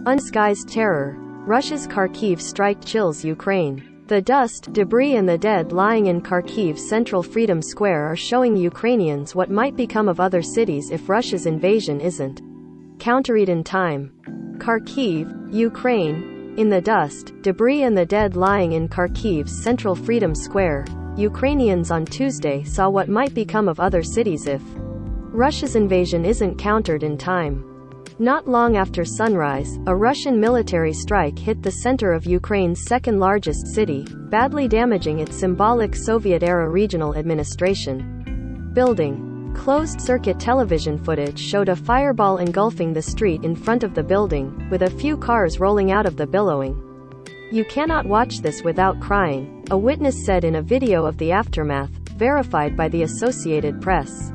Undisguised terror. Russia's Kharkiv strike chills Ukraine. The dust, debris and the dead lying in Kharkiv's central Freedom Square are showing Ukrainians what might become of other cities if Russia's invasion isn't countered in time. Kharkiv, Ukraine. In the dust, debris and the dead lying in Kharkiv's central Freedom Square, Ukrainians on Tuesday saw what might become of other cities if Russia's invasion isn't countered in time. Not long after sunrise, a Russian military strike hit the center of Ukraine's second-largest city, badly damaging its symbolic Soviet-era regional administration building. Closed-circuit television footage showed a fireball engulfing the street in front of the building, with a few cars rolling out of the billowing. "You cannot watch this without crying," a witness said in a video of the aftermath, verified by the Associated Press.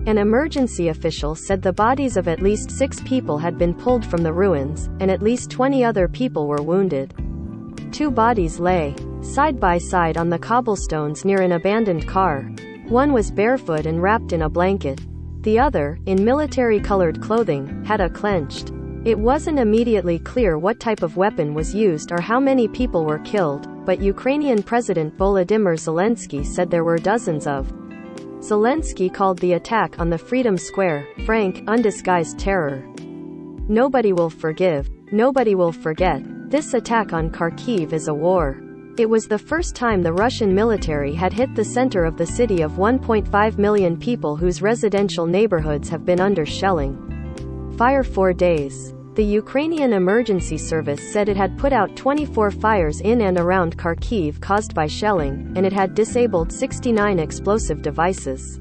An emergency official said the bodies of at least 6 people had been pulled from the ruins, and at least 20 other people were wounded. 2 bodies lay side by side on the cobblestones near an abandoned car. One was barefoot and wrapped in a blanket. The other, in military-colored clothing, had a clenched. It wasn't immediately clear what type of weapon was used or how many people were killed, but Ukrainian President Volodymyr Zelensky said there were dozens of. Zelensky called the attack on the Freedom Square, frank, undisguised terror. "Nobody will forgive. Nobody will forget. This attack on Kharkiv is a war." It was the first time the Russian military had hit the center of the city of 1.5 million people whose residential neighborhoods have been under shelling fire for days. The Ukrainian Emergency Service said it had put out 24 fires in and around Kharkiv caused by shelling, and it had disabled 69 explosive devices.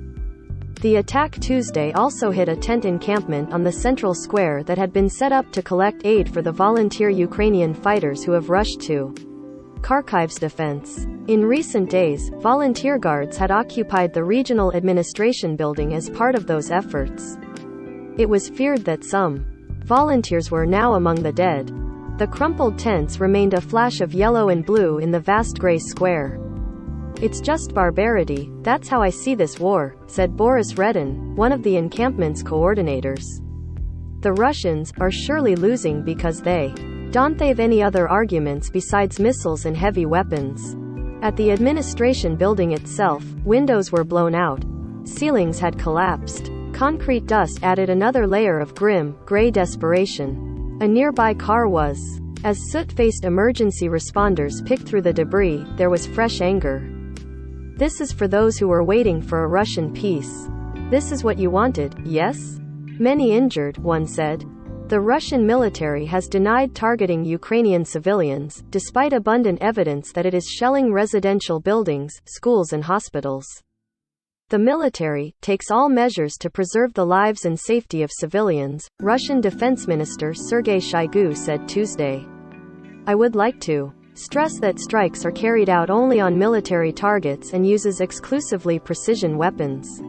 The attack Tuesday also hit a tent encampment on the central square that had been set up to collect aid for the volunteer Ukrainian fighters who have rushed to Kharkiv's defense. In recent days, volunteer guards had occupied the regional administration building as part of those efforts. It was feared that some volunteers were now among the dead. The crumpled tents remained a flash of yellow and blue in the vast gray square. "It's just barbarity, that's how I see this war," said Boris Redin, one of the encampment's coordinators. "The Russians are surely losing because they don't have any other arguments besides missiles and heavy weapons." At the administration building itself, windows were blown out. Ceilings had collapsed. Concrete dust added another layer of grim, gray desperation. A nearby car was. As soot-faced emergency responders picked through the debris, there was fresh anger. "This is for those who were waiting for a Russian peace. This is what you wanted, yes?" "Many injured," one said. The Russian military has denied targeting Ukrainian civilians, despite abundant evidence that it is shelling residential buildings, schools and hospitals. The military takes all measures to preserve the lives and safety of civilians, Russian Defense Minister Sergei Shoigu said Tuesday. "I would like to stress that strikes are carried out only on military targets and uses exclusively precision weapons."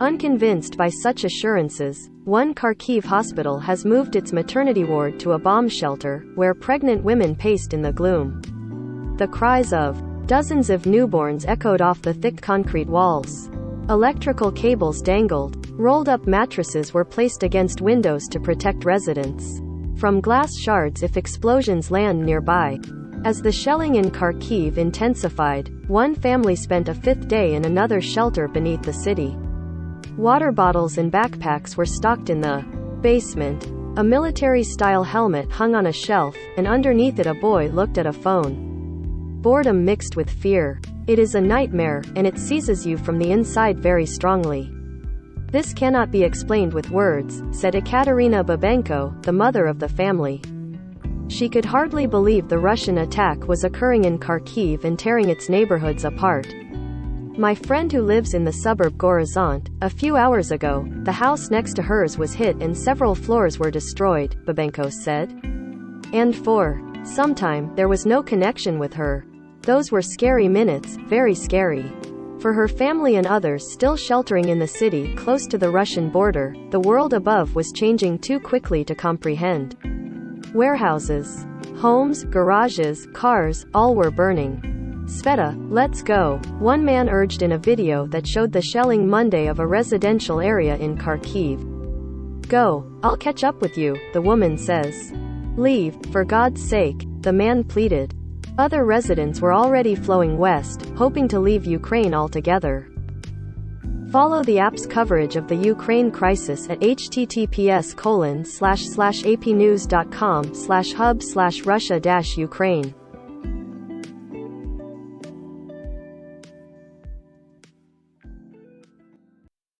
Unconvinced by such assurances, one Kharkiv hospital has moved its maternity ward to a bomb shelter, where pregnant women paced in the gloom. The cries of dozens of newborns echoed off the thick concrete walls. Electrical cables dangled. Rolled-up mattresses were placed against windows to protect residents from glass shards if explosions land nearby. As the shelling in Kharkiv intensified, one family spent a 5th day in another shelter beneath the city. Water bottles and backpacks were stocked in the basement. A military-style helmet hung on a shelf, and underneath it a boy looked at a phone. Boredom mixed with fear. It is a nightmare, and it seizes you from the inside very strongly. "This cannot be explained with words," said Ekaterina Babenko, the mother of the family. She could hardly believe the Russian attack was occurring in Kharkiv and tearing its neighborhoods apart. "My friend who lives in the suburb Gorizont, a few hours ago, the house next to hers was hit and several floors were destroyed," Babenko said. "And for some time, there was no connection with her. Those were scary minutes, very scary." For her family and others still sheltering in the city close to the Russian border, the world above was changing too quickly to comprehend. Warehouses, homes, garages, cars, all were burning. "Sveta, let's go," one man urged in a video that showed the shelling Monday of a residential area in Kharkiv. "Go, I'll catch up with you," the woman says. Leave, for God's sake, the man pleaded. Other residents were already flowing west, hoping to leave Ukraine altogether. Follow the app's coverage of the Ukraine crisis at https://apnews.com/hub/Russia-Ukraine.